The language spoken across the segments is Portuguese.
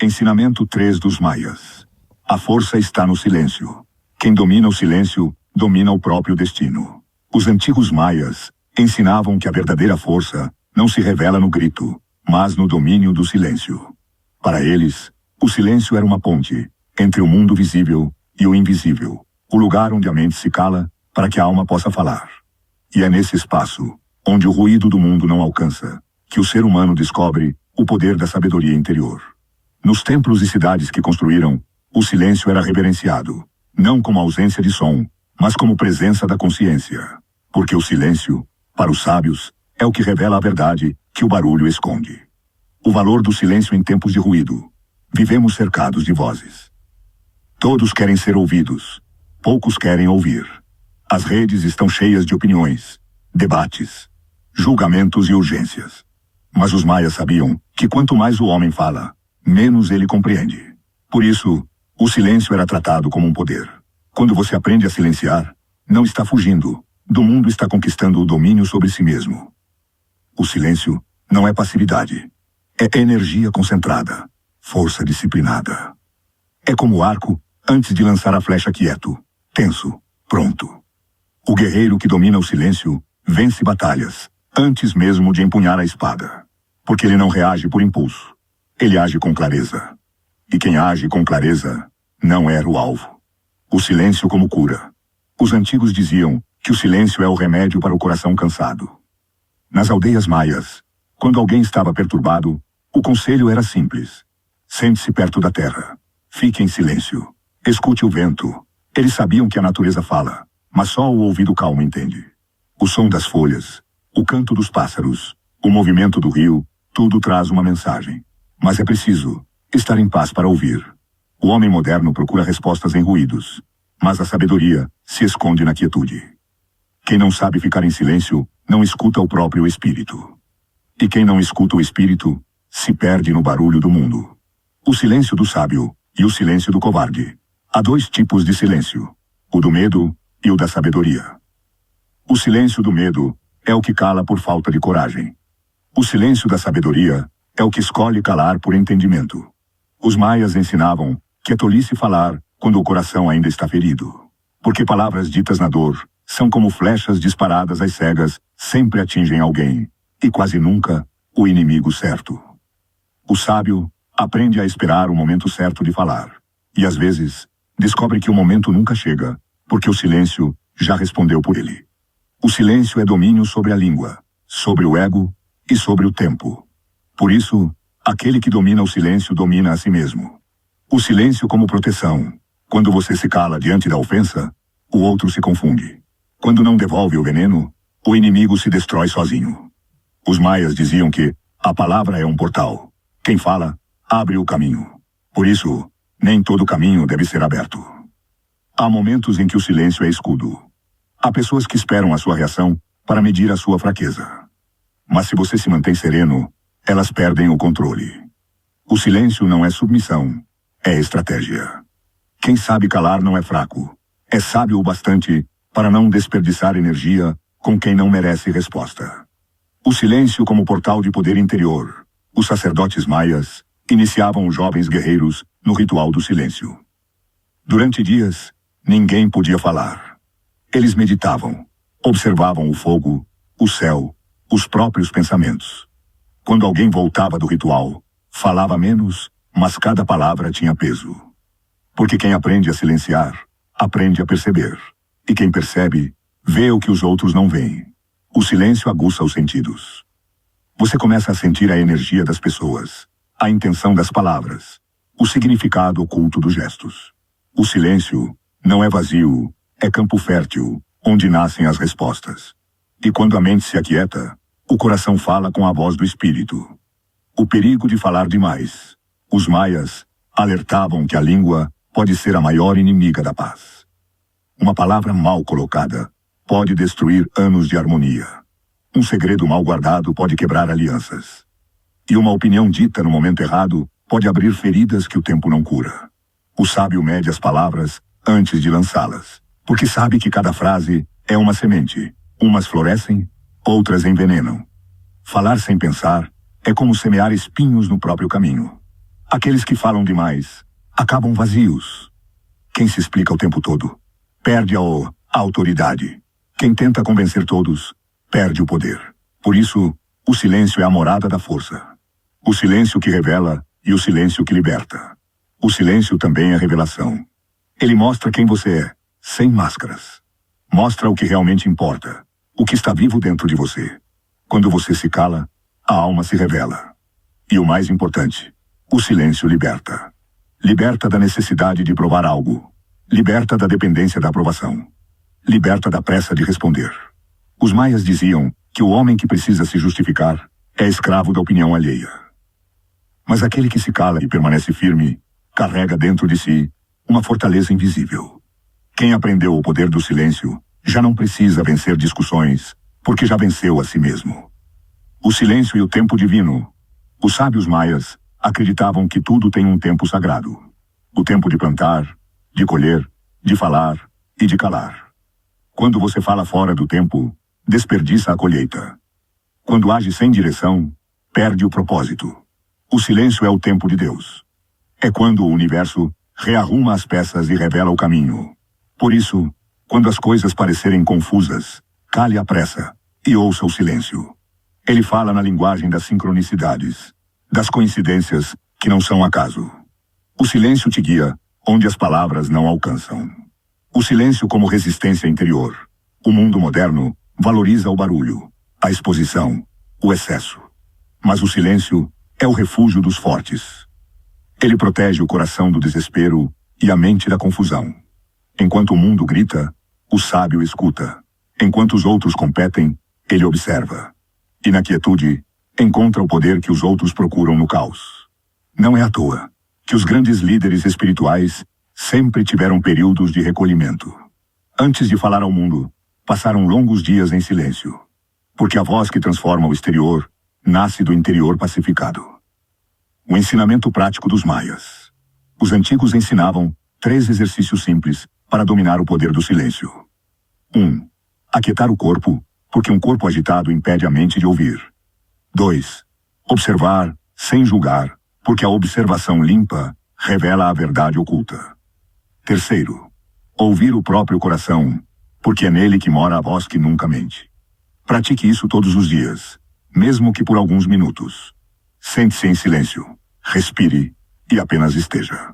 Ensinamento 3 dos Maias. A força está no silêncio. Quem domina o silêncio, domina o próprio destino. Os antigos Maias ensinavam que a verdadeira força não se revela no grito, mas no domínio do silêncio. Para eles, o silêncio era uma ponte entre o mundo visível e o invisível, o lugar onde a mente se cala para que a alma possa falar. E é nesse espaço, onde o ruído do mundo não alcança, que o ser humano descobre o poder da sabedoria interior. Nos templos e cidades que construíram, o silêncio era reverenciado, não como ausência de som, mas como presença da consciência. Porque o silêncio, para os sábios, é o que revela a verdade que o barulho esconde. O valor do silêncio em tempos de ruído. Vivemos cercados de vozes. Todos querem ser ouvidos, poucos querem ouvir. As redes estão cheias de opiniões, debates, julgamentos e urgências. Mas os maias sabiam que quanto mais o homem fala, menos ele compreende. Por isso, o silêncio era tratado como um poder. Quando você aprende a silenciar, não está fugindo, do mundo está conquistando o domínio sobre si mesmo. O silêncio não é passividade. É energia concentrada, força disciplinada. É como o arco antes de lançar a flecha quieto, tenso, pronto. O guerreiro que domina o silêncio vence batalhas antes mesmo de empunhar a espada. Porque ele não reage por impulso. Ele age com clareza. E quem age com clareza não era o alvo. O silêncio como cura. Os antigos diziam que o silêncio é o remédio para o coração cansado. Nas aldeias maias, quando alguém estava perturbado, o conselho era simples. Sente-se perto da terra. Fique em silêncio. Escute o vento. Eles sabiam que a natureza fala, mas só o ouvido calmo entende. O som das folhas, o canto dos pássaros, o movimento do rio, tudo traz uma mensagem. Mas é preciso estar em paz para ouvir. O homem moderno procura respostas em ruídos, mas a sabedoria se esconde na quietude. Quem não sabe ficar em silêncio, não escuta o próprio espírito. E quem não escuta o espírito, se perde no barulho do mundo. O silêncio do sábio e o silêncio do covarde. Há dois tipos de silêncio, o do medo e o da sabedoria. O silêncio do medo é o que cala por falta de coragem. O silêncio da sabedoria é o que escolhe calar por entendimento. Os maias ensinavam que é tolice falar quando o coração ainda está ferido. Porque palavras ditas na dor são como flechas disparadas às cegas, sempre atingem alguém, e quase nunca o inimigo certo. O sábio aprende a esperar o momento certo de falar, e às vezes descobre que o momento nunca chega, porque o silêncio já respondeu por ele. O silêncio é domínio sobre a língua, sobre o ego e sobre o tempo. Por isso, aquele que domina o silêncio domina a si mesmo. O silêncio como proteção. Quando você se cala diante da ofensa, o outro se confunde. Quando não devolve o veneno, o inimigo se destrói sozinho. Os maias diziam que a palavra é um portal. Quem fala, abre o caminho. Por isso, nem todo caminho deve ser aberto. Há momentos em que o silêncio é escudo. Há pessoas que esperam a sua reação para medir a sua fraqueza. Mas se você se mantém sereno, elas perdem o controle. O silêncio não é submissão, é estratégia. Quem sabe calar não é fraco. É sábio o bastante para não desperdiçar energia com quem não merece resposta. O silêncio como portal de poder interior. Os sacerdotes maias iniciavam os jovens guerreiros no ritual do silêncio. Durante dias, ninguém podia falar. Eles meditavam, observavam o fogo, o céu, os próprios pensamentos. Quando alguém voltava do ritual, falava menos, mas cada palavra tinha peso. Porque quem aprende a silenciar, aprende a perceber. E quem percebe, vê o que os outros não veem. O silêncio aguça os sentidos. Você começa a sentir a energia das pessoas, a intenção das palavras, o significado oculto dos gestos. O silêncio não é vazio, é campo fértil, onde nascem as respostas. E quando a mente se aquieta, o coração fala com a voz do espírito. O perigo de falar demais. Os maias alertavam que a língua pode ser a maior inimiga da paz. Uma palavra mal colocada pode destruir anos de harmonia. Um segredo mal guardado pode quebrar alianças. E uma opinião dita no momento errado pode abrir feridas que o tempo não cura. O sábio mede as palavras antes de lançá-las, porque sabe que cada frase é uma semente. Umas florescem, outras envenenam. Falar sem pensar é como semear espinhos no próprio caminho. Aqueles que falam demais acabam vazios. Quem se explica o tempo todo perde a autoridade. Quem tenta convencer todos perde o poder. Por isso, o silêncio é a morada da força. O silêncio que revela e o silêncio que liberta. O silêncio também é revelação. Ele mostra quem você é, sem máscaras. Mostra o que realmente importa, o que está vivo dentro de você. Quando você se cala, a alma se revela. E o mais importante, o silêncio liberta. Liberta da necessidade de provar algo. Liberta da dependência da aprovação. Liberta da pressa de responder. Os maias diziam que o homem que precisa se justificar é escravo da opinião alheia. Mas aquele que se cala e permanece firme, carrega dentro de si uma fortaleza invisível. Quem aprendeu o poder do silêncio já não precisa vencer discussões, porque já venceu a si mesmo. O silêncio e o tempo divino. Os sábios maias acreditavam que tudo tem um tempo sagrado. O tempo de plantar, de colher, de falar e de calar. Quando você fala fora do tempo, desperdiça a colheita. Quando age sem direção, perde o propósito. O silêncio é o tempo de Deus. É quando o universo rearruma as peças e revela o caminho. Por isso, quando as coisas parecerem confusas, cale a pressa e ouça o silêncio. Ele fala na linguagem das sincronicidades, das coincidências que não são acaso. O silêncio te guia onde as palavras não alcançam. O silêncio como resistência interior. O mundo moderno valoriza o barulho, a exposição, o excesso. Mas o silêncio é o refúgio dos fortes. Ele protege o coração do desespero e a mente da confusão. Enquanto o mundo grita, o sábio escuta. Enquanto os outros competem, ele observa. E na quietude, encontra o poder que os outros procuram no caos. Não é à toa que os grandes líderes espirituais sempre tiveram períodos de recolhimento. Antes de falar ao mundo, passaram longos dias em silêncio. Porque a voz que transforma o exterior nasce do interior pacificado. O ensinamento prático dos maias. Os antigos ensinavam 3 exercícios simples para dominar o poder do silêncio. 1. Aquietar o corpo, porque um corpo agitado impede a mente de ouvir. 2. Observar, sem julgar, porque a observação limpa revela a verdade oculta. 3. Ouvir o próprio coração, porque é nele que mora a voz que nunca mente. Pratique isso todos os dias, mesmo que por alguns minutos. Sente-se em silêncio, respire e apenas esteja.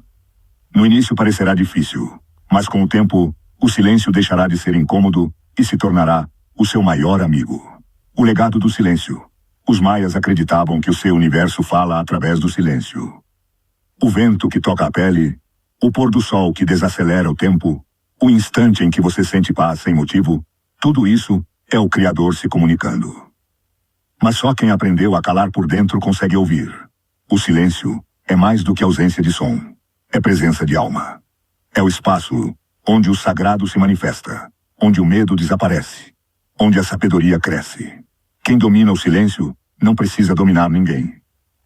No início parecerá difícil, mas com o tempo, o silêncio deixará de ser incômodo e se tornará o seu maior amigo. O legado do silêncio. Os maias acreditavam que o seu universo fala através do silêncio. O vento que toca a pele, o pôr do sol que desacelera o tempo, o instante em que você sente paz sem motivo, tudo isso é o Criador se comunicando. Mas só quem aprendeu a calar por dentro consegue ouvir. O silêncio é mais do que ausência de som. É presença de alma. É o espaço onde o sagrado se manifesta, onde o medo desaparece, onde a sabedoria cresce. Quem domina o silêncio não precisa dominar ninguém.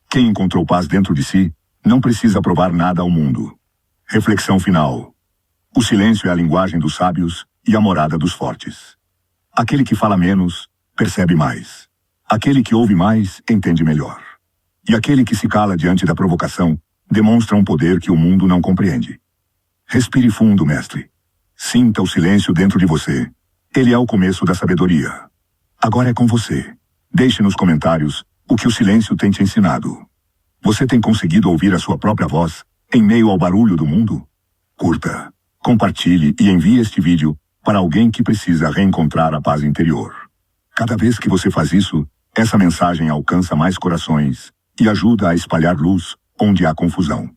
Quem encontrou paz dentro de si não precisa provar nada ao mundo. Reflexão final. O silêncio é a linguagem dos sábios e a morada dos fortes. Aquele que fala menos, percebe mais. Aquele que ouve mais, entende melhor. E aquele que se cala diante da provocação, demonstra um poder que o mundo não compreende. Respire fundo, mestre. Sinta o silêncio dentro de você. Ele é o começo da sabedoria. Agora é com você. Deixe nos comentários o que o silêncio tem te ensinado. Você tem conseguido ouvir a sua própria voz em meio ao barulho do mundo? Curta, compartilhe e envie este vídeo para alguém que precisa reencontrar a paz interior. Cada vez que você faz isso, essa mensagem alcança mais corações e ajuda a espalhar luz onde há confusão.